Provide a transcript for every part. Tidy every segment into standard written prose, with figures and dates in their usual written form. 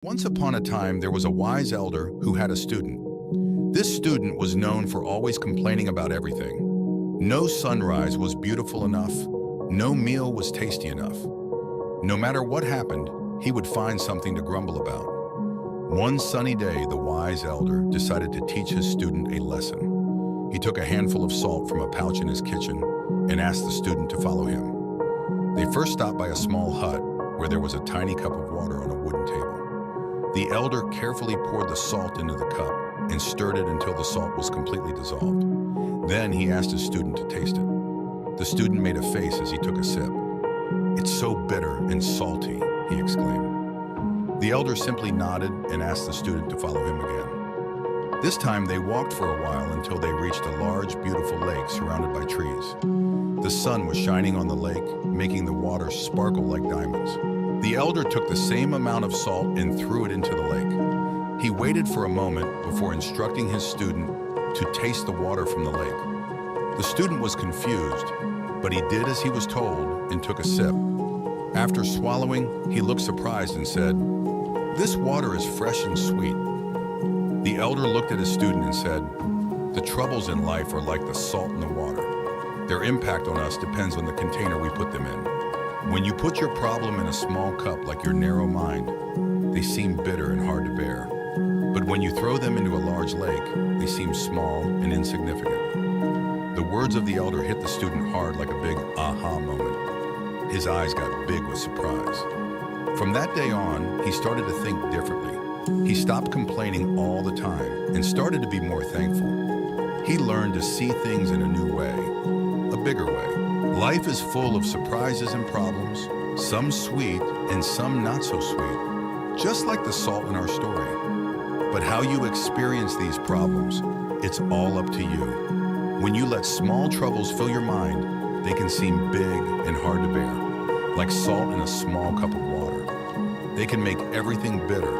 Once upon a time, there was a wise elder who had a student. This student was known for always complaining about everything. No sunrise was beautiful enough. No meal was tasty enough. No matter what happened, he would find something to grumble about. One sunny day, the wise elder decided to teach his student a lesson. He took a handful of salt from a pouch in his kitchen and asked the student to follow him. They first stopped by a small hut where there was a tiny cup of water on a wooden table. The elder carefully poured the salt into the cup and stirred it until the salt was completely dissolved. Then he asked his student to taste it. The student made a face as he took a sip. "It's so bitter and salty," he exclaimed. The elder simply nodded and asked the student to follow him again. This time they walked for a while until they reached a large, beautiful lake surrounded by trees. The sun was shining on the lake, making the water sparkle like diamonds. The elder took the same amount of salt and threw it into the lake. He waited for a moment before instructing his student to taste the water from the lake. The student was confused, but he did as he was told and took a sip. After swallowing, he looked surprised and said, "This water is fresh and sweet." The elder looked at his student and said, "The troubles in life are like the salt in the water. Their impact on us depends on the container we put them in. When you put your problem in a small cup like your narrow mind, they seem bitter and hard to bear. But when you throw them into a large lake, they seem small and insignificant." The words of the elder hit the student hard like a big aha moment. His eyes got big with surprise. From that day on, he started to think differently. He stopped complaining all the time and started to be more thankful. He learned to see things in a new way, a bigger way. Life is full of surprises and problems, some sweet and some not so sweet, just like the salt in our story. But how you experience these problems, it's all up to you. When you let small troubles fill your mind, they can seem big and hard to bear, like salt in a small cup of water. They can make everything bitter,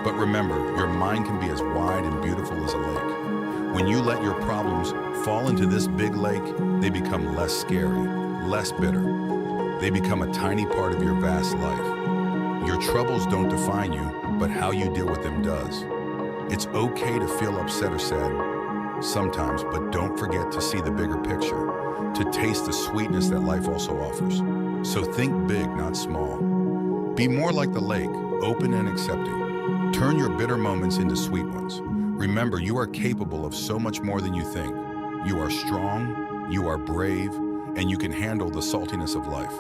but remember, your mind can be as wide and beautiful as a lake. When you let your problems fall into this big lake, they become less scary, less bitter. They become a tiny part of your vast life. Your troubles don't define you, but how you deal with them does. It's okay to feel upset or sad sometimes, but don't forget to see the bigger picture, to taste the sweetness that life also offers. So think big, not small. Be more like the lake, open and accepting. Turn your bitter moments into sweet ones. Remember, you are capable of so much more than you think. You are strong, you are brave, and you can handle the saltiness of life.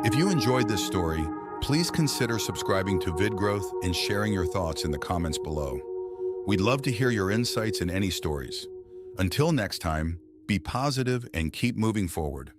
If you enjoyed this story, please consider subscribing to VidGrowth and sharing your thoughts in the comments below. We'd love to hear your insights and any stories. Until next time, be positive and keep moving forward.